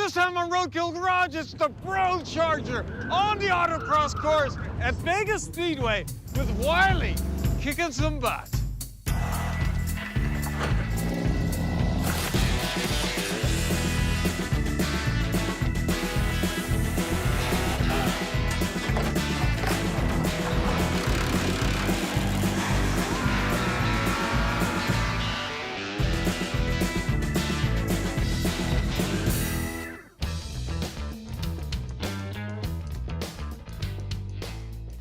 This time on Roadkill Garage, it's the Bro Charger on the autocross course at Vegas Speedway with Wiley kicking some butt.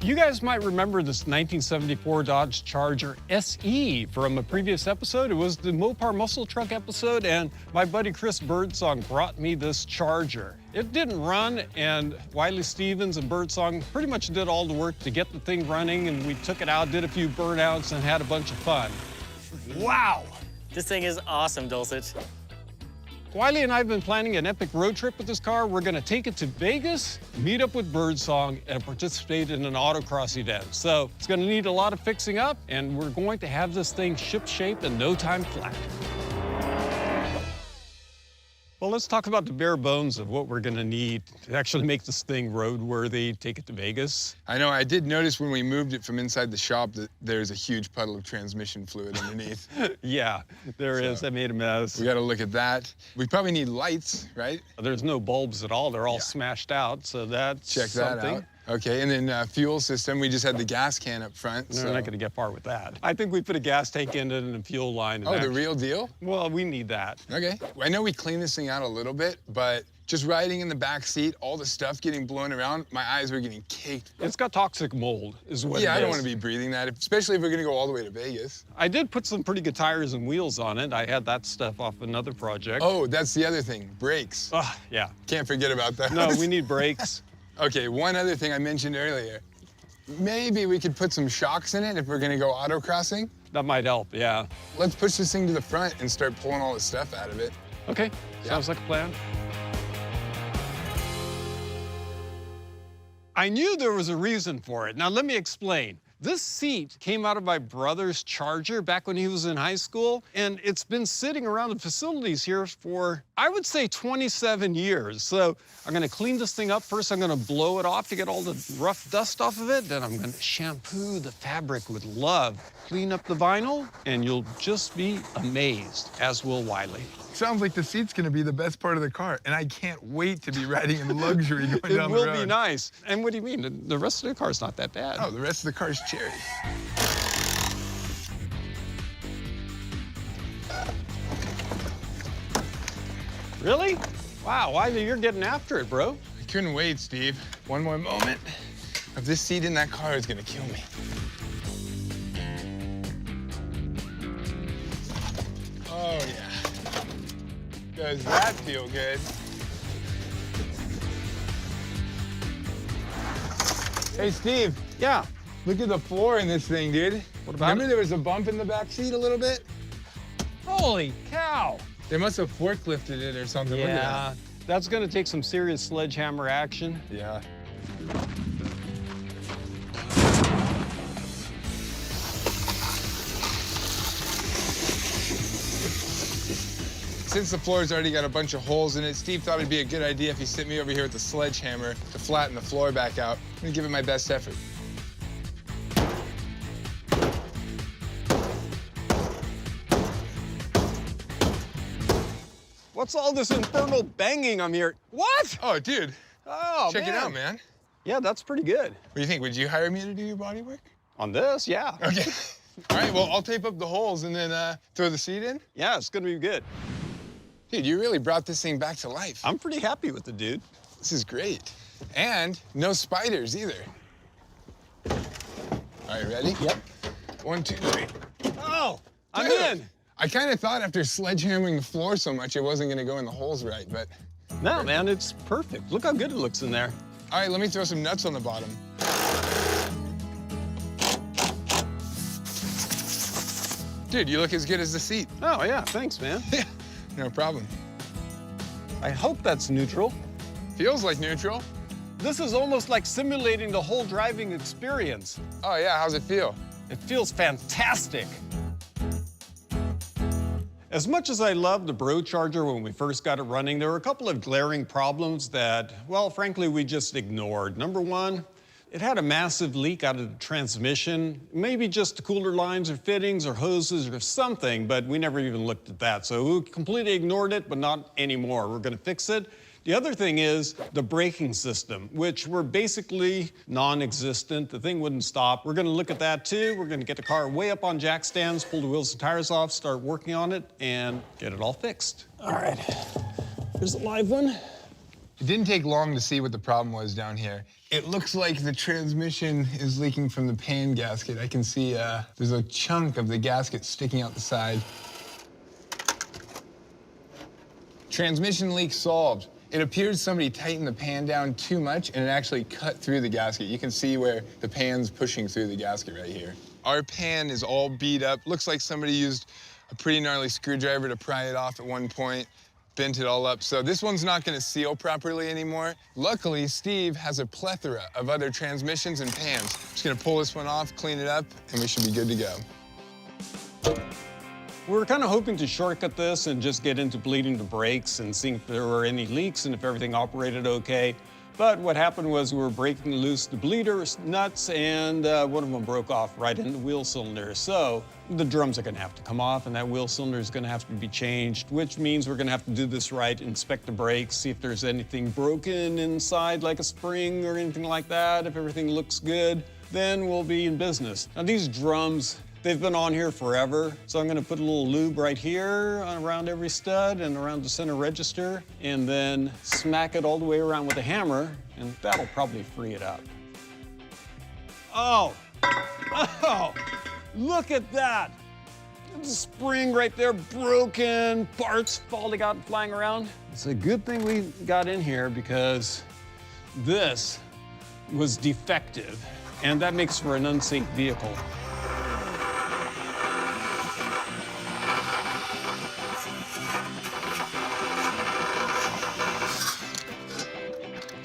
You guys might remember this 1974 Dodge Charger SE from a previous episode. It was the Mopar Muscle Truck episode, and my buddy Chris Birdsong brought me this Charger. It didn't run, and Wiley Stevens and Birdsong pretty much did all the work to get the thing running, and we took it out, did a few burnouts, and had a bunch of fun. Wow! This thing is awesome, Dulcich. Wiley and I have been planning an epic road trip with this car. We're gonna take it to Vegas, meet up with Birdsong, and participate in an autocross event. So it's gonna need a lot of fixing up, and we're going to have this thing ship-shape in no time flat. Well, let's talk about the bare bones of what we're gonna need to actually make this thing roadworthy, take it to Vegas. I know, I did notice when we moved it from inside the shop that there's a huge puddle of transmission fluid underneath. Yeah, there is. I made a mess. We gotta look at that. We probably need lights, right? There's no bulbs at all. They're all smashed out, so that's Check that something. out. Okay, and then fuel system, we just had the gas can up front. We're not gonna get far with that. I think we put a gas tank in it and a fuel line. Oh, the real deal? Well, we need that. Okay. I know we cleaned this thing out a little bit, but just riding in the back seat, all the stuff getting blown around, my eyes were getting caked. It's got toxic mold, is what it is. Yeah, I don't want to be breathing that, especially if we're gonna go all the way to Vegas. I did put some pretty good tires and wheels on it. I had that stuff off another project. Oh, that's the other thing, brakes. Yeah. Can't forget about that. No, we need brakes. Okay, one other thing I mentioned earlier. Maybe we could put some shocks in it if we're gonna go autocrossing. That might help, yeah. Let's push this thing to the front and start pulling all the stuff out of it. Okay, sounds like a plan. I knew there was a reason for it. Now, let me explain. This seat came out of my brother's Charger back when he was in high school, and it's been sitting around the facilities here for, I would say, 27 years. So I'm gonna clean this thing up. First, I'm gonna blow it off to get all the rough dust off of it. Then I'm gonna shampoo the fabric with love, clean up the vinyl, and you'll just be amazed, as will Wiley. Sounds like the seat's gonna be the best part of the car, and I can't wait to be riding in luxury going down the road. It will be nice. And what do you mean? The rest of the car's not that bad. Oh, the rest of the car's cherry. Really? Wow, Wiley, you're getting after it, bro. I couldn't wait, Steve. One more moment of this seat in that car is gonna kill me. Oh, yeah. Does that feel good? Hey, Steve. Yeah. Look at the floor in this thing, dude. What about Remember it? there was a bump in the back seat a little bit? Holy cow. They must have forklifted it or something. Look at Yeah, that's gonna take some serious sledgehammer action. that. Yeah. Since the floor's already got a bunch of holes in it, Steve thought it'd be a good idea if he sent me over here with the sledgehammer to flatten the floor back out. I'm gonna give it my best effort. What's all this infernal banging I'm hearing? What? Oh, dude. Oh, Check it out, man. Yeah, that's pretty good. What do you think? Would you hire me to do your body work? On this, yeah. Okay. All right, well, I'll tape up the holes and then throw the seat in. Yeah, it's gonna be good. Dude, you really brought this thing back to life. I'm pretty happy with it, dude. This is great. And no spiders either. All right, ready? Yep. 1, 2, 3. Oh, I'm Dude, in. I kind of thought after sledgehammering the floor so much it wasn't gonna go in the holes right, but... No, man, it's perfect. Look how good it looks in there. All right, let me throw some nuts on the bottom. Dude, you look as good as the seat. Oh, yeah, thanks, man. Yeah, no problem. I hope that's neutral. Feels like neutral. This is almost like simulating the whole driving experience. Oh, yeah, how's it feel? It feels fantastic. As much as I loved the Bro Charger when we first got it running, there were a couple of glaring problems that, well, frankly, we just ignored. Number one, it had a massive leak out of the transmission, maybe just the cooler lines or fittings or hoses or something, but we never even looked at that. So we completely ignored it, but not anymore. We're gonna fix it. The other thing is the braking system, which were basically non-existent. The thing wouldn't stop. We're gonna look at that too. We're gonna get the car way up on jack stands, pull the wheels and tires off, start working on it, and get it all fixed. All right, here's a live one. It didn't take long to see what the problem was down here. It looks like the transmission is leaking from the pan gasket. I can see there's a chunk of the gasket sticking out the side. Transmission leak solved. It appears somebody tightened the pan down too much and it actually cut through the gasket. You can see where the pan's pushing through the gasket right here. Our pan is all beat up. Looks like somebody used a pretty gnarly screwdriver to pry it off at one point, bent it all up. So this one's not gonna seal properly anymore. Luckily, Steve has a plethora of other transmissions and pans. Just gonna pull this one off, clean it up, and we should be good to go. We were kind of hoping to shortcut this and just get into bleeding the brakes and seeing if there were any leaks and if everything operated okay. But what happened was we were breaking loose the bleeder nuts and one of them broke off right in the wheel cylinder. So the drums are gonna have to come off and that wheel cylinder is gonna have to be changed, which means we're gonna have to do this right, inspect the brakes, see if there's anything broken inside like a spring or anything like that. If everything looks good, then we'll be in business. Now these drums, they've been on here forever, so I'm gonna put a little lube right here around every stud and around the center register, and then smack it all the way around with a hammer, and that'll probably free it up. Oh, look at that. The spring right there broken, parts falling out and flying around. It's a good thing we got in here because this was defective, and that makes for an unsafe vehicle.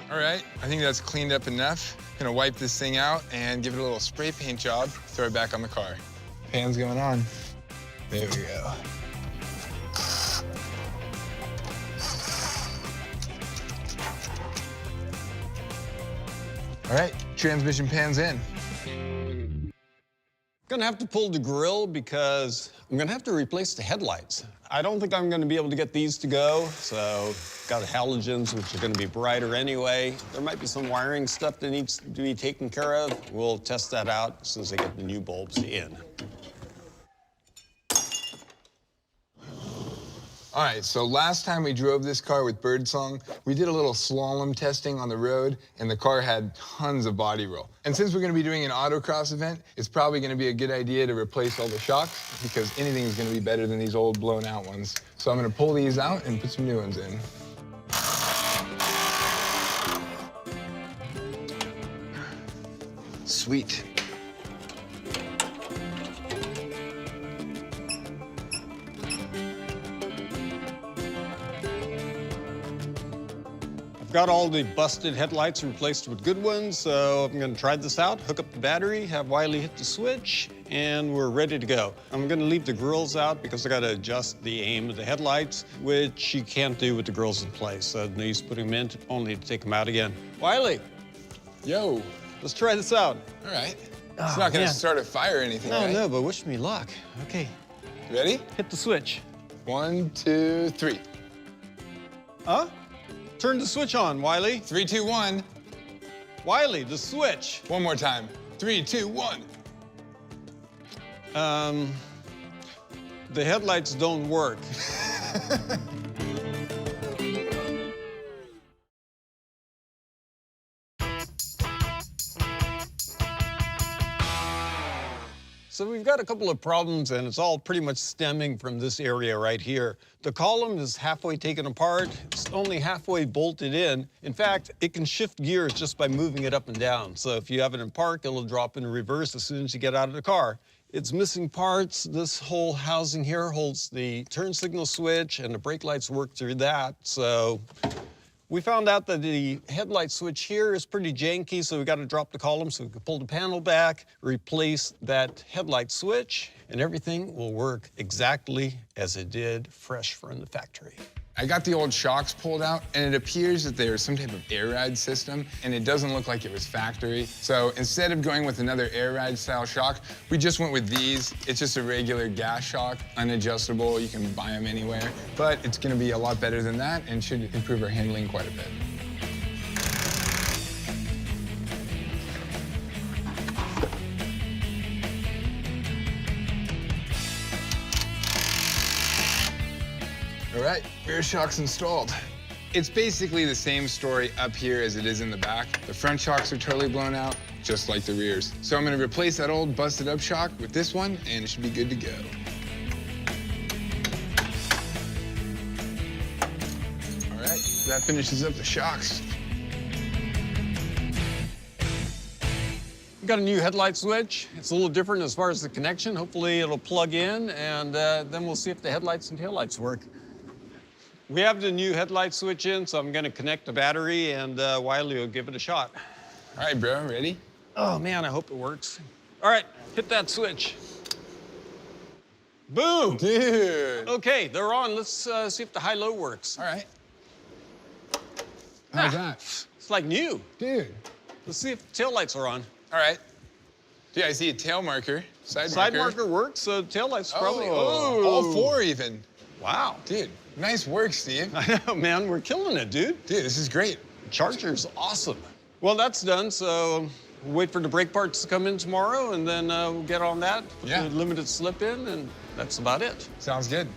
All right, I think that's cleaned up enough. Gonna wipe this thing out and give it a little spray paint job, throw it back on the car. Pan's going on. There we go. All right, transmission pan's in. Gonna have to pull the grill because I'm gonna have to replace the headlights. I don't think I'm gonna be able to get these to go, so got halogens, which are gonna be brighter anyway. There might be some wiring stuff that needs to be taken care of. We'll test that out as soon as I get the new bulbs in. All right, so last time we drove this car with Birdsong, we did a little slalom testing on the road, and the car had tons of body roll. And since we're gonna be doing an autocross event, it's probably gonna be a good idea to replace all the shocks because anything is gonna be better than these old blown out ones. So I'm gonna pull these out and put some new ones in. Sweet. Got all the busted headlights replaced with good ones, so I'm gonna try this out, hook up the battery, have Wiley hit the switch, and we're ready to go. I'm gonna leave the grills out because I gotta adjust the aim of the headlights, which you can't do with the grills in place. So no use putting them in, only to take them out again. Wiley, Yo. let's try this out. All right. It's not gonna start a fire or anything, right? No, but wish me luck. Okay. Ready? Hit the switch. 1, 2, 3. Huh? Turn the switch on, Wiley. 3, 2, 1. Wiley, the switch. One more time. 3, 2, 1. The headlights don't work. So we've got a couple of problems, and it's all pretty much stemming from this area right here. The column is halfway taken apart. It's only halfway bolted in. In fact, it can shift gears just by moving it up and down. So if you have it in park, it'll drop into reverse as soon as you get out of the car. It's missing parts. This whole housing here holds the turn signal switch, and the brake lights work through that. So We found out that the headlight switch here is pretty janky, so we got to drop the column so we can pull the panel back, replace that headlight switch, and everything will work exactly as it did fresh from the factory. I got the old shocks pulled out, and it appears that there's some type of air ride system, and it doesn't look like it was factory. So instead of going with another air ride style shock, we just went with these. It's just a regular gas shock, unadjustable. You can buy them anywhere, but it's gonna be a lot better than that and should improve our handling quite a bit. All right, rear shock's installed. It's basically the same story up here as it is in the back. The front shocks are totally blown out, just like the rears. So I'm gonna replace that old busted up shock with this one, and it should be good to go. All right, that finishes up the shocks. We got a new headlight switch. It's a little different as far as the connection. Hopefully it'll plug in, and then we'll see if the headlights and taillights work. We have the new headlight switch in, so I'm gonna connect the battery, and Wiley will give it a shot. All right, bro, ready? Oh man, I hope it works. All right, hit that switch. Boom! Dude. Okay, they're on. Let's see if the high-low works. All right. How's that? It's like new. Dude. Let's see if the taillights are on. All right. Dude, I see a tail marker, side marker works, so the taillights probably. Oh, all four even. Wow. Dude, nice work, Steve. I know, man. We're killing it, dude. Dude, this is great. Charger's awesome. Well, that's done, so we'll wait for the brake parts to come in tomorrow, and then we'll get on that, put the limited slip in, and that's about it. Sounds good.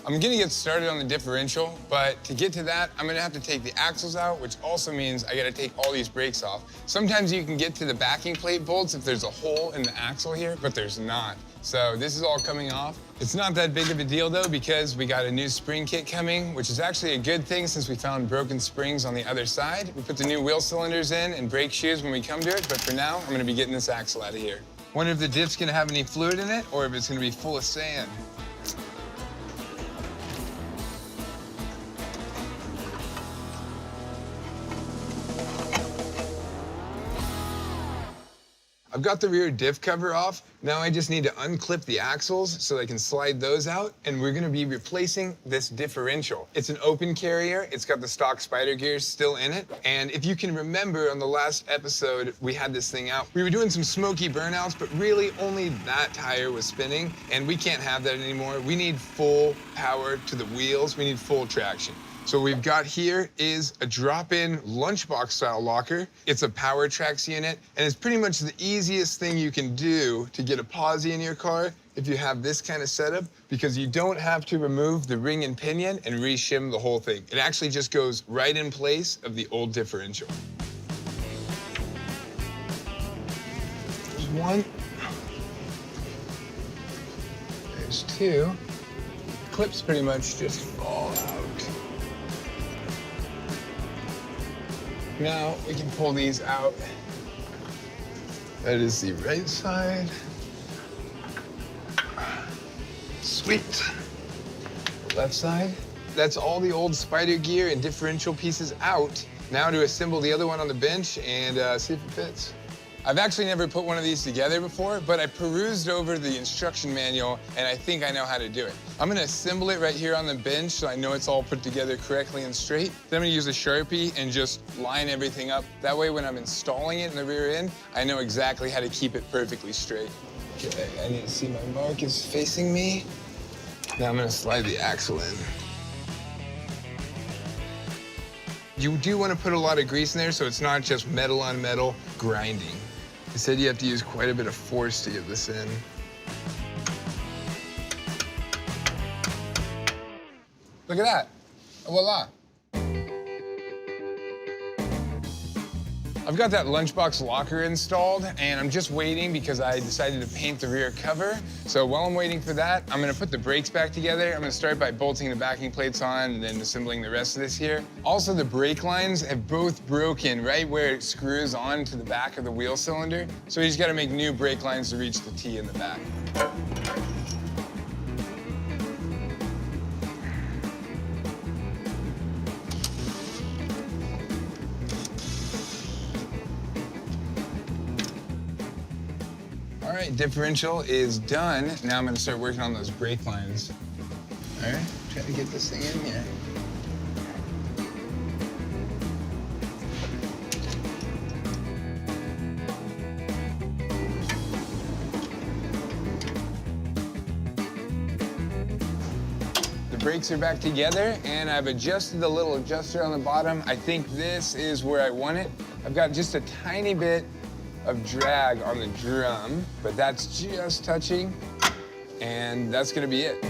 I'm gonna get started on the differential, but to get to that, I'm gonna have to take the axles out, which also means I gotta take all these brakes off. Sometimes you can get to the backing plate bolts if there's a hole in the axle here, but there's not. So this is all coming off. It's not that big of a deal though, because we got a new spring kit coming, which is actually a good thing since we found broken springs on the other side. We put the new wheel cylinders in and brake shoes when we come to it, but for now, I'm gonna be getting this axle out of here. Wonder if the diff's gonna have any fluid in it or if it's gonna be full of sand. I've got the rear diff cover off. Now I just need to unclip the axles so I can slide those out, and we're gonna be replacing this differential. It's an open carrier. It's got the stock spider gears still in it. And if you can remember on the last episode, we had this thing out. We were doing some smoky burnouts, but really only that tire was spinning, and we can't have that anymore. We need full power to the wheels. We need full traction. So what we've got here is a drop-in lunchbox style locker. It's a power tracks unit, and it's pretty much the easiest thing you can do to get a posi in your car if you have this kind of setup, because you don't have to remove the ring and pinion and re-shim the whole thing. It actually just goes right in place of the old differential. There's one. There's two. Clips pretty much just fall out. Now we can pull these out. That is the right side. Sweet. Left side. That's all the old spider gear and differential pieces out. Now to assemble the other one on the bench and see if it fits. I've actually never put one of these together before, but I perused over the instruction manual and I think I know how to do it. I'm gonna assemble it right here on the bench so I know it's all put together correctly and straight. Then I'm gonna use a Sharpie and just line everything up. That way when I'm installing it in the rear end, I know exactly how to keep it perfectly straight. Okay, I need to see my mark is facing me. Now I'm gonna slide the axle in. You do want to put a lot of grease in there so it's not just metal on metal grinding. They said you have to use quite a bit of force to get this in. Look at that. Voila. I've got that lunchbox locker installed, and I'm just waiting because I decided to paint the rear cover. So while I'm waiting for that, I'm gonna put the brakes back together. I'm gonna start by bolting the backing plates on and then assembling the rest of this here. Also, the brake lines have both broken right where it screws on to the back of the wheel cylinder. So we just gotta make new brake lines to reach the T in the back. right, differential is done. Now I'm gonna start working on those brake lines. All right, try to get this thing in here. The brakes are back together, and I've adjusted the little adjuster on the bottom. I think this is where I want it. I've got just a tiny bit of drag on the drum, but that's just touching, and that's gonna be it.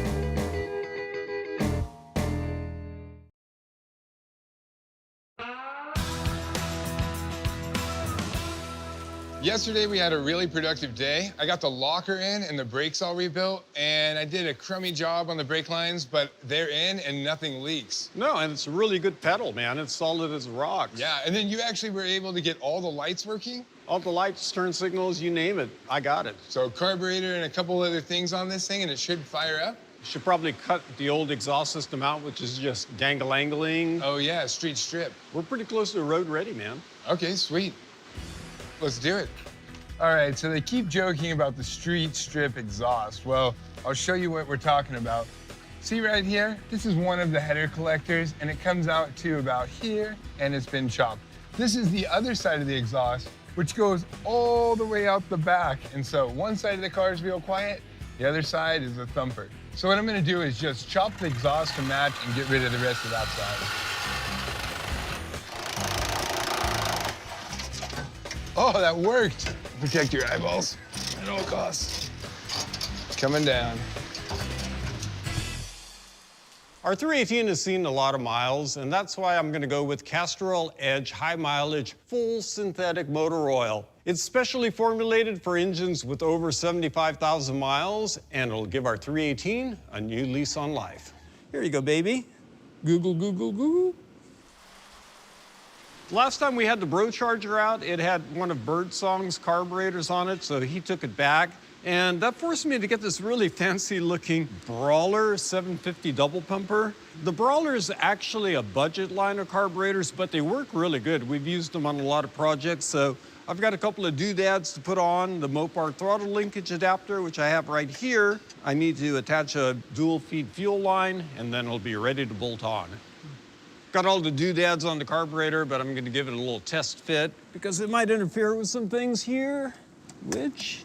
Yesterday we had a really productive day. I got the locker in and the brakes all rebuilt, and I did a crummy job on the brake lines, but they're in and nothing leaks. No, and it's a really good pedal, man. It's solid as rocks. Yeah, and then you actually were able to get all the lights working? All the lights, turn signals, you name it, I got it. So carburetor and a couple other things on this thing, and it should fire up? You should probably cut the old exhaust system out, which is just dangle-angling. Oh yeah, street strip. We're pretty close to road ready, man. Okay, sweet. Let's do it. All right, so they keep joking about the street strip exhaust. Well, I'll show you what we're talking about. See right here? This is one of the header collectors, and it comes out to about here, and it's been chopped. This is the other side of the exhaust, which goes all the way out the back. And so one side of the car is real quiet, the other side is a thumper. So what I'm gonna do is just chop the exhaust to match and get rid of the rest of that side. Oh, that worked. Protect your eyeballs at all costs. It's coming down. Our 318 has seen a lot of miles, and that's why I'm gonna go with Castrol Edge High Mileage Full Synthetic Motor Oil. It's specially formulated for engines with over 75,000 miles, and it'll give our 318 a new lease on life. Here you go, baby. Google, Google, Google. Last time we had the Bro Charger out, it had one of Birdsong's carburetors on it, so he took it back. And that forced me to get this really fancy looking Brawler 750 double pumper. The Brawler is actually a budget line of carburetors, but they work really good. We've used them on a lot of projects, so I've got a couple of doodads to put on, the Mopar throttle linkage adapter, which I have right here. I need to attach a dual feed fuel line, and then it'll be ready to bolt on. Got all the doodads on the carburetor, but I'm gonna give it a little test fit because it might interfere with some things here, which,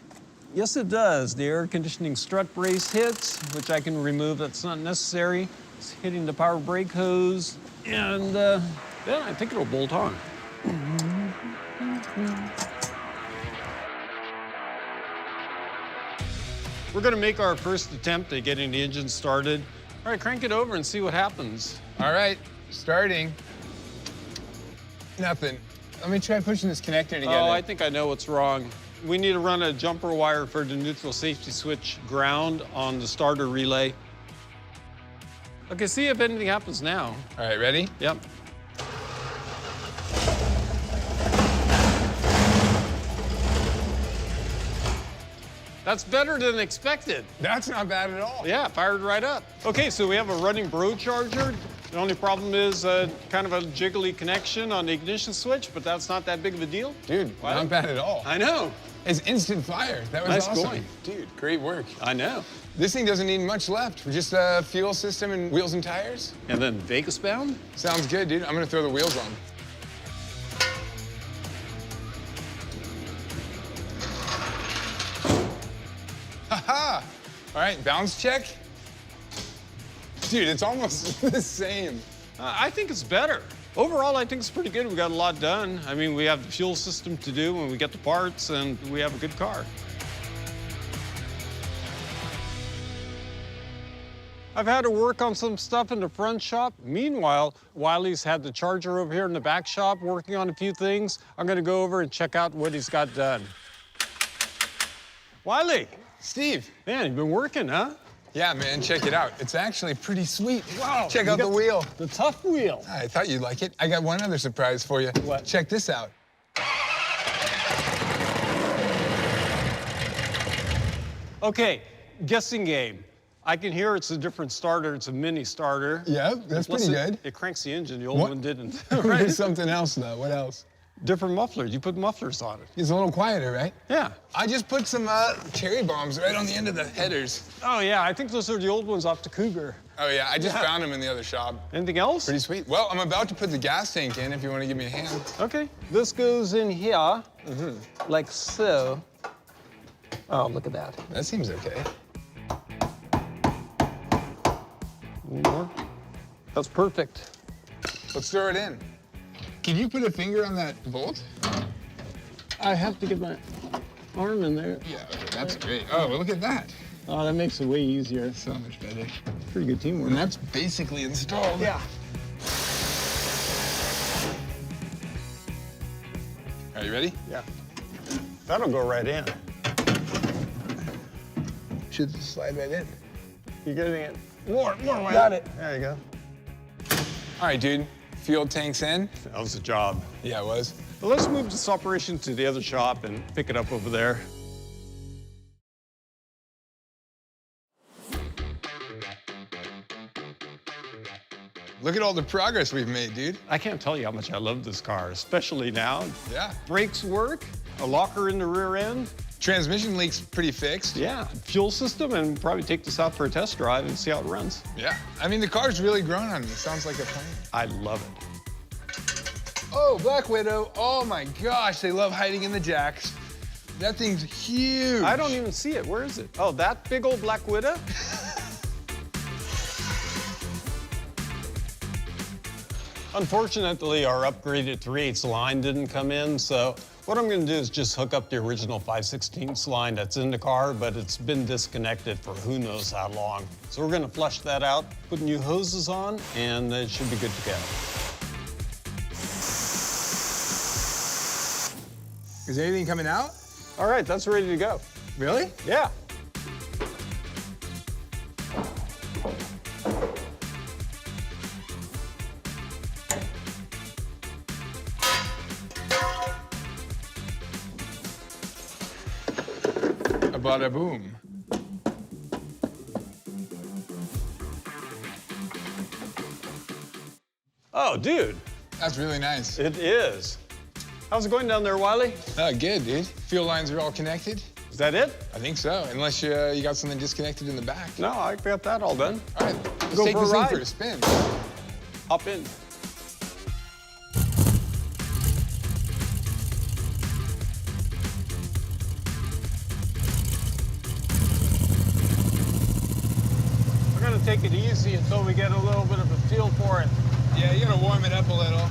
yes it does. The air conditioning strut brace hits, which I can remove, that's not necessary. It's hitting the power brake hose, and then I think it'll bolt on. We're gonna make our first attempt at getting the engine started. All right, crank it over and see what happens. All right. Starting. Nothing. Let me try pushing this connector together. Oh, I think I know what's wrong. We need to run a jumper wire for the neutral safety switch ground on the starter relay. Okay, see if anything happens now. All right, ready? Yep. That's better than expected. That's not bad at all. Yeah, fired right up. Okay, so we have a running Bro Charger. The only problem is kind of a jiggly connection on the ignition switch, but that's not that big of a deal. Dude, What? not bad at all. I know. It's instant fire. That was Nice awesome. going. Dude, great work. I know. This thing doesn't need much left. Just a fuel system and wheels and tires. And then Vegas bound? Sounds good, dude. I'm gonna throw the wheels on. Ha-ha! All right, bounce check. Dude, it's almost the same. I think it's better. Overall, I think it's pretty good. We got a lot done. I mean, we have the fuel system to do when we get the parts, and we have a good car. I've had to work on some stuff in the front shop. Meanwhile, Wiley's had the Charger over here in the back shop working on a few things. I'm gonna go over and check out what he's got done. Wiley! Steve. Man, you've been working, huh? Yeah, man, check it out. It's actually pretty sweet. Wow. Check out the wheel. The tough wheel. I thought you'd like it. I got one other surprise for you. What? Check this out. Okay, guessing game. I can hear it's a different starter. It's a mini starter. Yeah, that's Plus pretty good. It cranks the engine. The old What? one didn't. There's something else, though. What else? different mufflers. You put mufflers on it. It's a little quieter, right? Yeah. I just put some cherry bombs right on the end of the headers. Oh, yeah, I think those are the old ones off the Cougar. Oh, yeah, I just found them in the other shop. Anything else? Pretty sweet. Well, I'm about to put the gas tank in if you want to give me a hand. Okay. This goes in here, like so. Oh, look at that. That seems okay. More. That's perfect. Let's throw it in. Can you put a finger on that bolt? I have to get my arm in there. Yeah, okay, that's great. Oh, well, look at that. Oh, that makes it way easier. So much better. Pretty good teamwork. And that's basically installed. Yeah. Are you ready? Yeah. That'll go right in. Should slide right in. You're getting it. More weight. Got it. There you go. All right, dude. Fuel tank's in. That was the job. Yeah, it was. Well, let's move this operation to the other shop and pick it up over there. Look at all the progress we've made, dude. I can't tell you how much I love this car, especially now. Yeah. Brakes work, a locker in the rear end. Transmission leak's pretty fixed. Yeah, fuel system, and probably take this out for a test drive and see how it runs. Yeah. I mean, the car's really grown on me. Sounds like a plan. I love it. Oh, Black Widow. Oh, my gosh. They love hiding in the jacks. That thing's huge. I don't even see it. Where is it? Oh, that big old Black Widow? Unfortunately, our upgraded 3/8 line didn't come in, so what I'm gonna do is just hook up the original 5/16 line that's in the car, but it's been disconnected for who knows how long. So we're gonna flush that out, put new hoses on, and it should be good to go. Is anything coming out? All right, that's ready to go. Really? Yeah. Bada boom. Oh, dude, That's really nice. it is. How's it going down there, Wiley? Good, dude. Fuel lines are all connected? Is that it? I think so, unless you got something disconnected in the back. No, I got that all done. All right, let's Go take for a this thing ride. for a spin. Hop in. We're gonna take it easy until we get a little bit of a feel for it. Yeah, you gotta warm it up a little.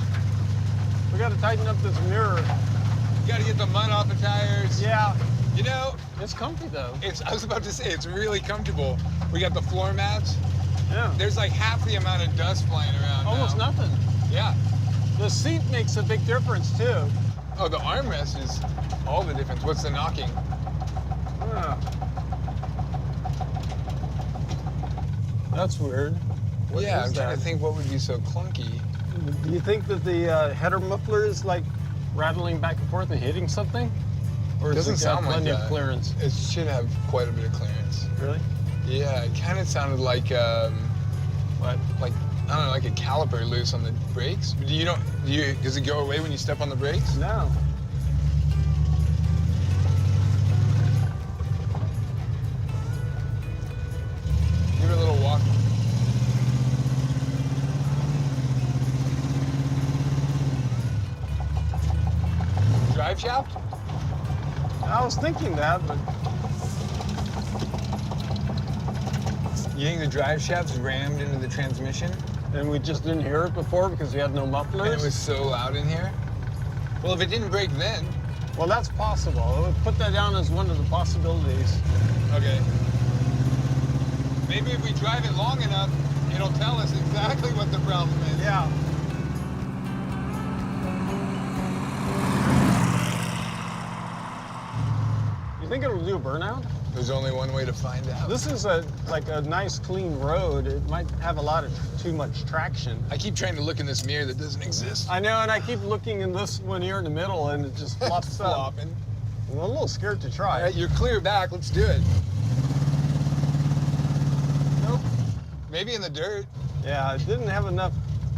We gotta tighten up this mirror. You gotta get the mud off the tires. Yeah, You know, it's comfy though. I was about to say, it's really comfortable. We got the floor mats. Yeah, There's like half the amount of dust flying around almost now. nothing. Yeah. The seat makes a big difference too. Oh, the armrest is all the difference. What's the knocking? Yeah. That's weird. What yeah, is I'm trying that? to think what would be so clunky. Do you think that the header muffler is like rattling back and forth and hitting something? Or Doesn't does it got sound like plenty that. of clearance? It should have quite a bit of clearance. Really? Yeah, it kind of sounded like, What? like, I don't know, like a caliper loose on the brakes. Does it go away when you step on the brakes? No. Give it a little walk. Drive shaft? I was thinking that, but You think the drive shaft's rammed into the transmission? and we just didn't hear it before because we had no And mufflers. it was so loud in here? Well, if it didn't break then, Well, that's possible. We'll put that down as one of the possibilities. okay. Maybe if we drive it long enough, it'll tell us exactly what the problem is. Yeah. You think it'll do a burnout? There's only one way to find out. This is like a nice clean road. It might have a lot of too much traction. I keep trying to look in this mirror that doesn't exist. I know, and I keep looking in this one here in the middle, and it just flops up. Flopping. I'm a little scared to try. All right, you're clear back. Let's do it. Nope. Maybe in the dirt. Yeah, it didn't have enough.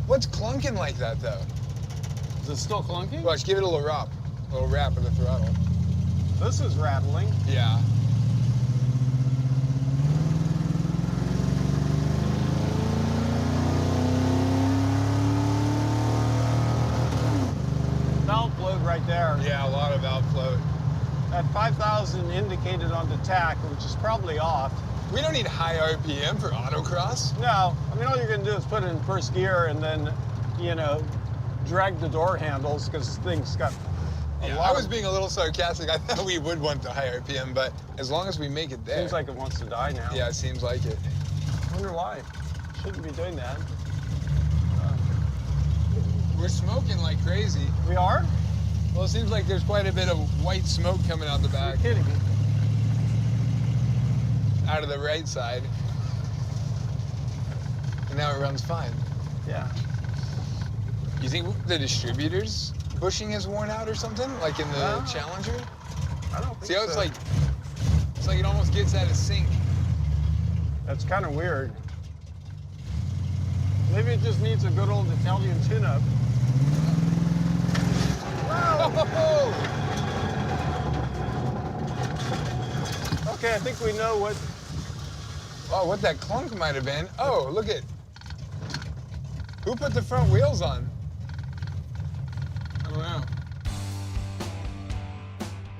What's clunking like that, though? Is it still clunky? Watch, give it a little rap of the throttle. This is rattling. Yeah. Valve float right there. Yeah, a lot of valve float. At 5,000 indicated on the tach, which is probably off. We don't need high RPM for autocross. No, I mean, all you're gonna do is put it in first gear and then, you know, drag the door handles because this thing's got Yeah, I was being a little sarcastic. I thought we would want the high RPM, but as long as we make it there. Seems like it wants to die now. Yeah, it seems like it. I wonder why. Shouldn't be doing that. We're smoking like crazy. We are? Well, it seems like there's quite a bit of white smoke coming out the back. You're kidding me. Out of the right side. And now it runs fine. Yeah. You think the distributor's bushing is worn out or something? Like in the Challenger? I don't think See how so. it's like it almost gets out of sync. That's kind of weird. Maybe it just needs a good old Italian tune-up. Whoa! Okay, I think we know what... Oh, what that clunk might have been. Oh, look at... Who put the front wheels on? I don't know.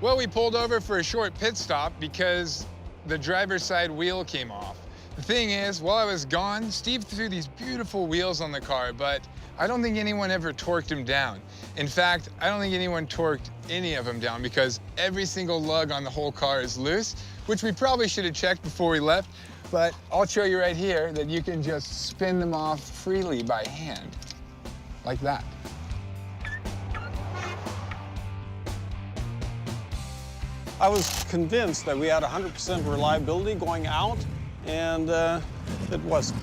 Well, we pulled over for a short pit stop because the driver's side wheel came off. The thing is, while I was gone, Steve threw these beautiful wheels on the car, but I don't think anyone ever torqued them down. In fact, I don't think anyone torqued any of them down because every single lug on the whole car is loose, which we probably should have checked before we left, but I'll show you right here that you can just spin them off freely by hand, like that. I was convinced that we had 100% reliability going out, and it wasn't.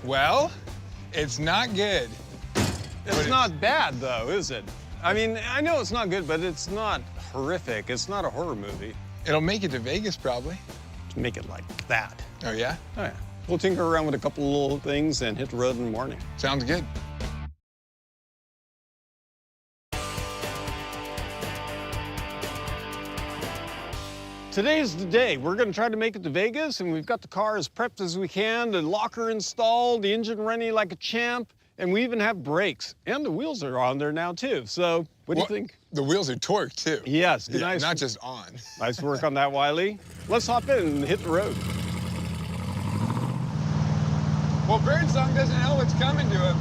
Well, it's not good. It's not bad, though, is it? I mean, I know it's not good, but it's not horrific. It's not a horror movie. It'll make it to Vegas, probably. To make it like that. Oh, yeah? Oh, yeah. We'll tinker around with a couple of little things and hit the road in the morning. Sounds good. Today's the day. We're gonna try to make it to Vegas, and we've got the car as prepped as we can, the locker installed, the engine running like a champ, and we even have brakes. And the wheels are on there now, too. So, what do you think? The wheels are torqued, too. Yes, Yeah, nice. not just on. Nice work on that, Wiley. Let's hop in and hit the road. Well, Birdsong doesn't know what's coming to him.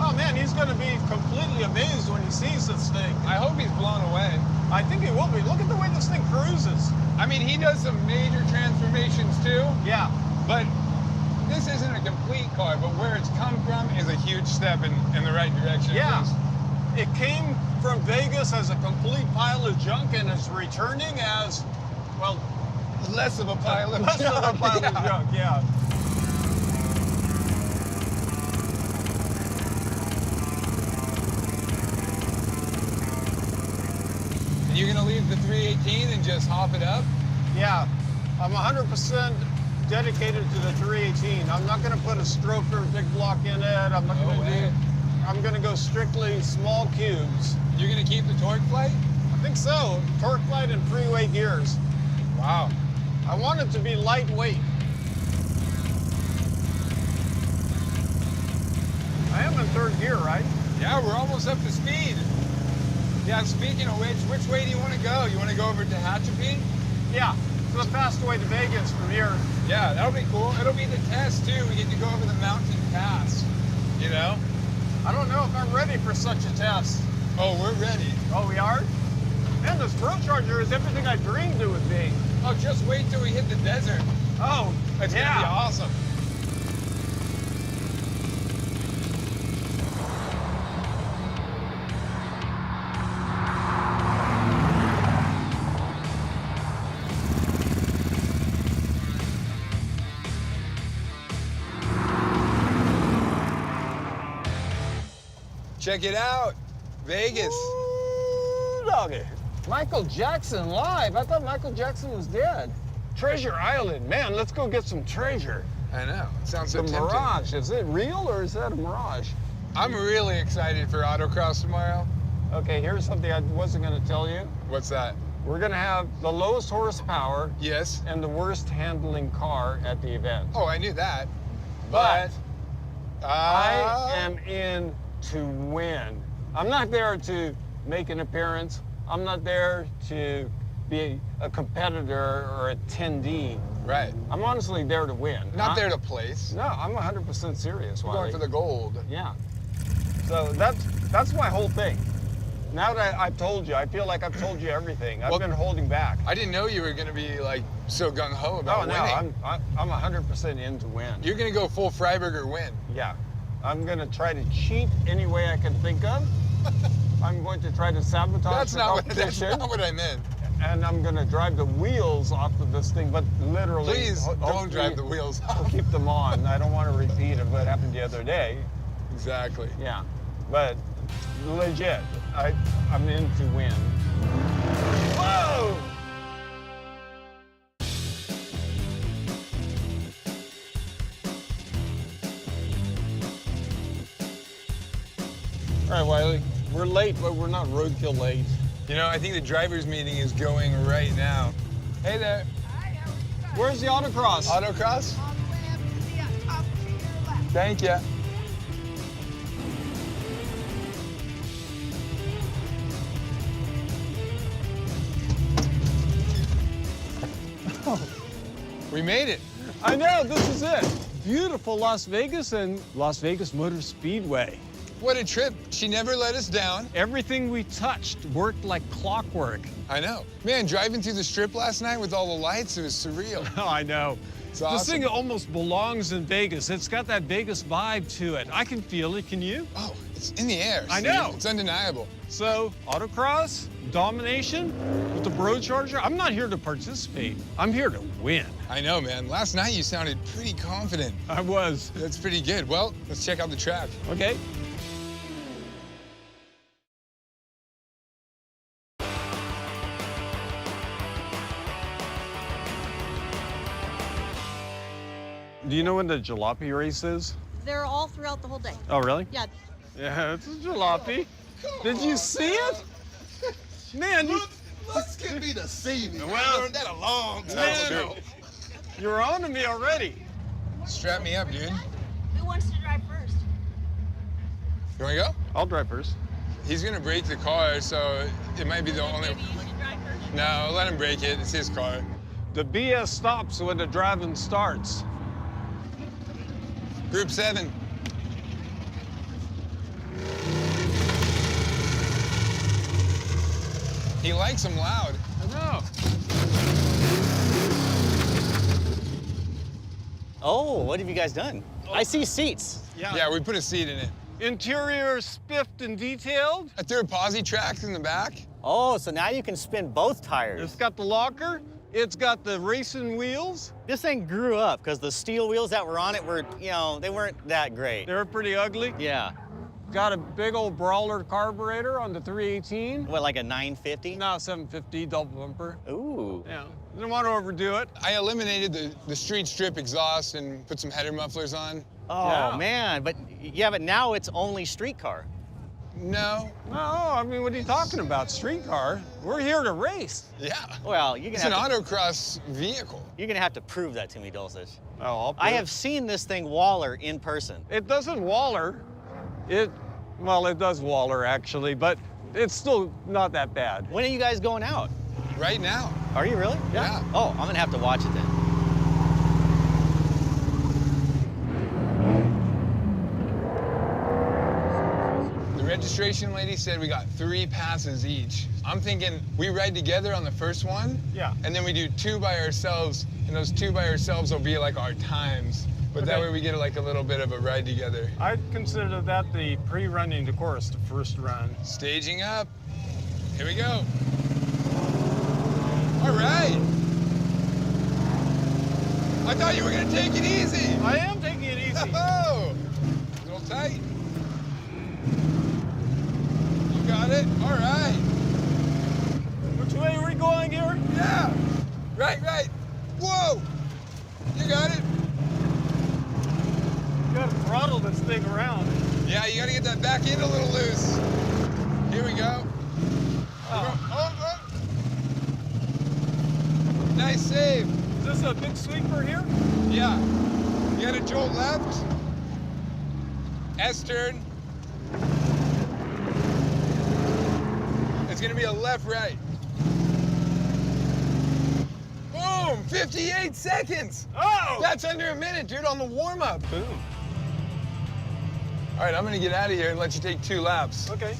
Oh, man, he's gonna be completely amazed when he sees this thing. I hope he's blown away. I think he will be. Look at the way this thing cruises. I mean, he does some major transformations, too. Yeah. But this isn't a complete car, but where it's come from is a huge step in the right direction. Yeah. It came from Vegas as a complete pile of junk and is returning as, well, Less of a pile of less junk. of a pile of junk, yeah. And you're gonna leave the 318 and just hop it up? Yeah. I'm 100% dedicated to the 318. I'm not gonna put a stroker big block in it. I'm not No gonna way. I'm gonna go strictly small cubes. You're gonna keep the torque plate? I think so. Torque light and freeway gears. Wow. I want it to be lightweight. I am in third gear, right? Yeah, we're almost up to speed. Yeah, speaking of which way do you want to go? You want to go over to Tehachapi? Yeah. It's the fast way to Vegas from here. Yeah, that'll be cool. It'll be the test, too. We get to go over the mountain pass, you know? I don't know if I'm ready for such a test. Oh, we're ready. Oh, we are? Man, this Pro Charger is everything I dreamed it would be. Oh, just wait till we hit the desert. Oh, It's yeah. gonna be awesome. Check it out. Vegas. Ooh, doggy. Michael Jackson live. I thought Michael Jackson was dead. Treasure Island. Man, let's go get some treasure. I know. It sounds so The tempting. mirage. Is it real or is that a mirage? I'm really excited for autocross tomorrow. Okay, here's something I wasn't going to tell you. What's that? We're going to have the lowest horsepower Yes. and the worst handling car at the event. Oh, I knew that. But I I am in to win. I'm not there to make an appearance. I'm not there to be a competitor or attendee. Right. I'm honestly there to win. Not there to place. No, I'm 100% serious, We're Wiley. going for the gold. Yeah. So that's my whole thing. Now that I've told you, I feel like I've told you everything. I've been holding back. I didn't know you were going to be like so gung-ho about winning. I'm 100% in to win. You're going to go full Freiburger win. Yeah. I'm going to try to cheat any way I can think of. I'm going to try to sabotage That's the not competition. what I meant. And I'm going to drive the wheels off of this thing, but literally. Please don't hopefully drive the wheels I'll off. keep them on. I don't want to repeat of what happened the other day. Exactly. Yeah. But legit, I'm in to win. Whoa! All right, Wiley, we're late, but we're not roadkill late. You know, I think the driver's meeting is going right now. Hey there. Hi, how are you guys? Where's the autocross? Autocross? On the way up to the top to your left. Thank you. We made it. I know, this is it. Beautiful Las Vegas and Las Vegas Motor Speedway. What a trip. She never let us down. Everything we touched worked like clockwork. I know. Man, driving through the strip last night with all the lights, it was surreal. Oh, I know. It's This awesome. thing almost belongs in Vegas. It's got that Vegas vibe to it. I can feel it, can you? Oh, it's in the air. I Steve. know. It's undeniable. So, autocross, domination, with the Bro Charger, I'm not here to participate. I'm here to win. I know, man. Last night you sounded pretty confident. I was. That's pretty good. Well, let's check out the track. Okay. Do you know when the jalopy race is? They're all throughout the whole day. Oh, really? Yeah. Yeah, it's a jalopy. Did you see it? Man, you, Let's give me the saving. Well, I learned that a long time man, ago. you're on to me already. Strap me up, dude. Who wants to drive first? You wanna go? I'll drive first. He's gonna break the car, so it might be the only... Maybe you should drive first. No, let him break it. It's his car. The BS stops when the driving starts. Group 7. He likes them loud. I know. Oh, what have you guys done? I see seats. Yeah, we put a seat in it. Interior spiffed and detailed. I threw a posi tracks in the back. Oh, so now you can spin both tires. It's got the locker. It's got the racing wheels. This thing grew up because the steel wheels that were on it were, you know, they weren't that great. They're pretty ugly. Yeah. Got a big old brawler carburetor on the 318. What, like a 950? Now 750 double bumper. Ooh. Yeah, didn't want to overdo it. I eliminated the street strip exhaust and put some header mufflers on. Oh, Yeah. man. But now it's only street car. No. No, I mean, what are you talking about? Street car? We're here to race. Yeah. Well, you're It's gonna an have to, autocross vehicle. you're gonna have to prove that to me, Dulcich. Oh, I'll I put have seen this thing waller in person. It doesn't waller. Well, it does waller actually, but it's still not that bad. When are you guys going out? Right now. Are you really? Yeah. Oh, I'm gonna have to watch it then. The registration lady said we got 3 passes each. I'm thinking we ride together on the first one. Yeah. And then we do 2 by ourselves, and those 2 by ourselves will be like our times. But that Okay. way we get like a little bit of a ride together. I'd consider that the pre-running the course, the first run. Staging up. Here we go. All right. I thought you were gonna take it easy. I am taking it easy. Oh, a little tight. throttle this thing around. Yeah, you gotta get that back end a little loose. Here we go. Oh. Nice save. Is this a big sweeper here? Yeah. You gotta jolt left. S-turn. It's gonna be a left-right. Boom! 58 seconds! Oh! That's under a minute, dude, on the warm-up. Boom. All right, I'm gonna get out of here and let you take 2 laps. Okay.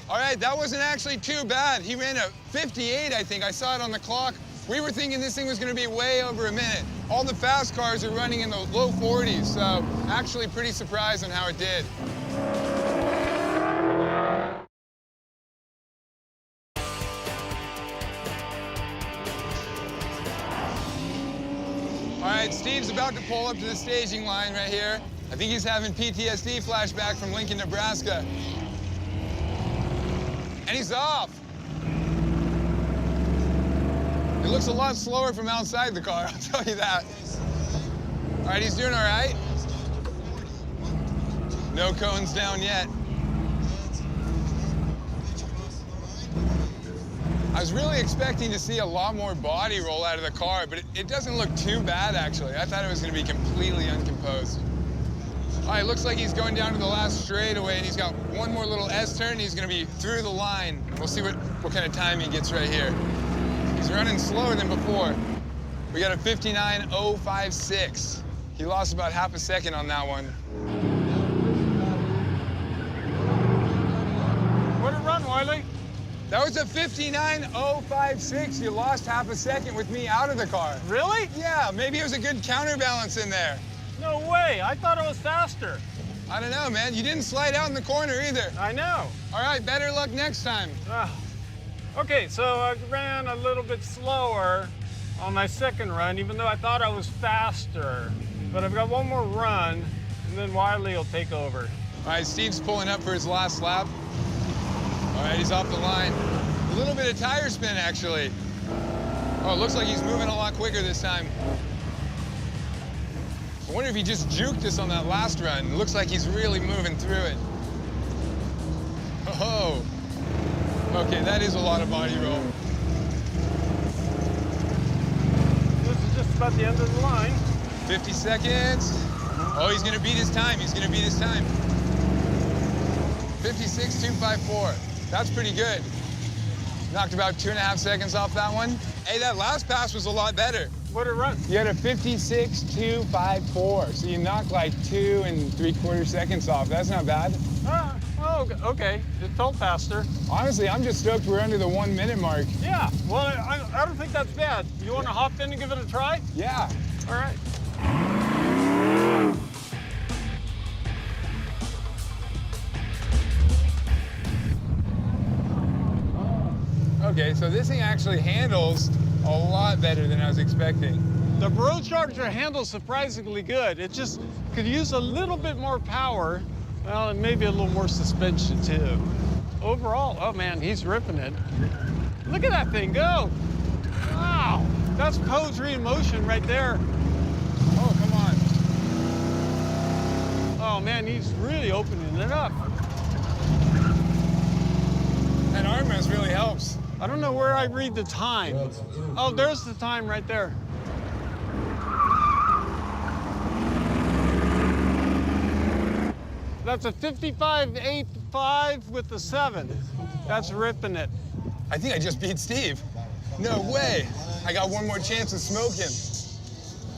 All right, that wasn't actually too bad. He ran a 58, I think. I saw it on the clock. We were thinking this thing was gonna be way over a minute. All the fast cars are running in the low 40s, so actually pretty surprised on how it did. All right, Steve's about to pull up to the staging line right here. I think he's having PTSD flashback from Lincoln, Nebraska. And he's off. It looks a lot slower from outside the car, I'll tell you that. All right, he's doing all right. No cones down yet. I was really expecting to see a lot more body roll out of the car, but it doesn't look too bad, actually. I thought it was gonna be completely uncomposed. All right, looks like he's going down to the last straightaway, and he's got one more little S-turn, and he's gonna be through the line. We'll see what kind of time he gets right here. He's running slower than before. We got a 59.056. He lost about half a second on that one. What'd it run, Wiley? That was a 59.056. You lost half a second with me out of the car. Really? Yeah, maybe it was a good counterbalance in there. No way. I thought it was faster. I don't know, man. You didn't slide out in the corner either. I know. All right, better luck next time. Okay, so I ran a little bit slower on my second run, even though I thought I was faster. But I've got one more run, and then Wiley will take over. All right, Steve's pulling up for his last lap. All right, he's off the line. A little bit of tire spin, actually. Oh, it looks like he's moving a lot quicker this time. I wonder if he just juked us on that last run. It looks like he's really moving through it. Oh. Okay, that is a lot of body roll. This is just about the end of the line. 50 seconds. Oh, he's gonna beat his time. He's gonna beat his time. 56.254. That's pretty good. Knocked about 2.5 seconds off that one. Hey, that last pass was a lot better. What'd it run? You had a 56.254, so you knocked like 2 3/4 seconds off. That's not bad. Oh, okay. It felt faster. Honestly, I'm just stoked we're under the 1 minute mark. Yeah, well, I don't think that's bad. You want to hop in and give it a try? Yeah. All right. Okay, so this thing actually handles a lot better than I was expecting. The Road Charger handles surprisingly good. It just could use a little bit more power, well, and maybe a little more suspension, too. Overall, oh, man, he's ripping it. Look at that thing go. Wow, that's poetry in motion right there. Oh, come on. Oh, man, he's really opening it up. That armrest really helps. I don't know where I read the time. Oh, there's the time right there. That's a 55.85 with the 7. That's ripping it. I think I just beat Steve. No way. I got one more chance to smoke him.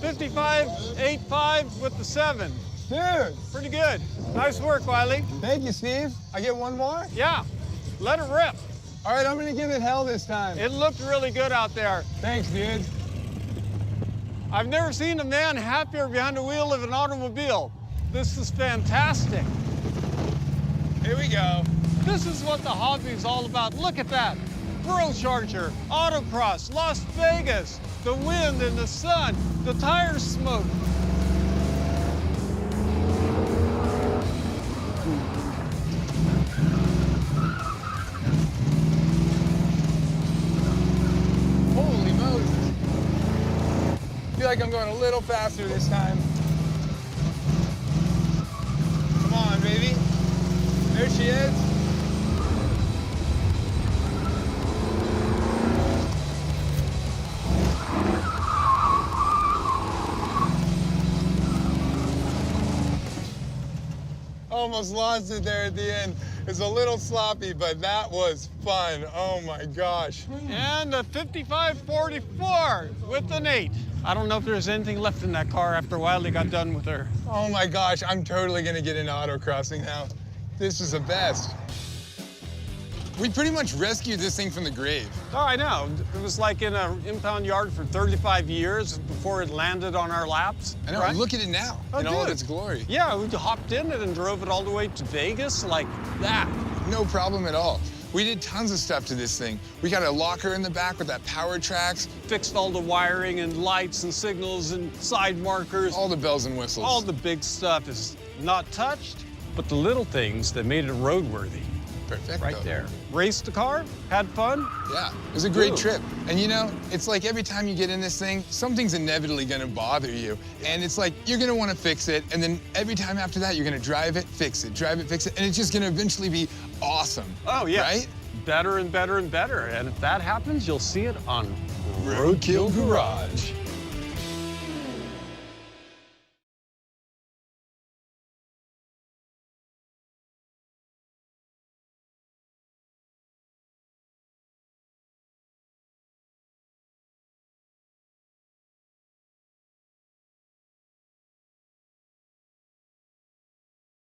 55.85 with the 7. Dude, Pretty good. Nice work, Wiley. thank you, Steve. I get one more? Yeah, let it rip. All right, I'm gonna give it hell this time. It looked really good out there. Thanks, dude. I've never seen a man happier behind the wheel of an automobile. This is fantastic. Here we go. This is what the hobby is all about. Look at that. Road Charger, autocross, Las Vegas, the wind and the sun, the tires smoke. Holy Moses. I feel like I'm going a little faster this time. Almost lost it there at the end. It's a little sloppy, but that was fun. Oh my gosh. And a 5544 with an 8. I don't know if there's anything left in that car after Wiley got done with her. Oh my gosh, I'm totally gonna get into autocrossing now. This is the best. We pretty much rescued this thing from the grave. Oh, I know. It was like in an impound yard for 35 years before it landed on our laps. I know, right? look at it now Oh, in all of dude. its glory. Yeah, we hopped in it and drove it all the way to Vegas like that. No problem at all. We did tons of stuff to this thing. We got a locker in the back with that power tracks, Fixed all the wiring and lights and signals and side markers. all the bells and whistles. All the big stuff is not touched, but the little things that made it roadworthy. Perfecto. Right there. Raced the car, had fun. Yeah, it was a great Ooh. trip. And you know, it's like every time you get in this thing, something's inevitably gonna bother you. And it's like, you're gonna wanna fix it, and then every time after that, you're gonna drive it, fix it, drive it, fix it, and it's just gonna eventually be awesome. Oh, yeah. Right? Better and better and better. And if that happens, you'll see it on Roadkill Garage.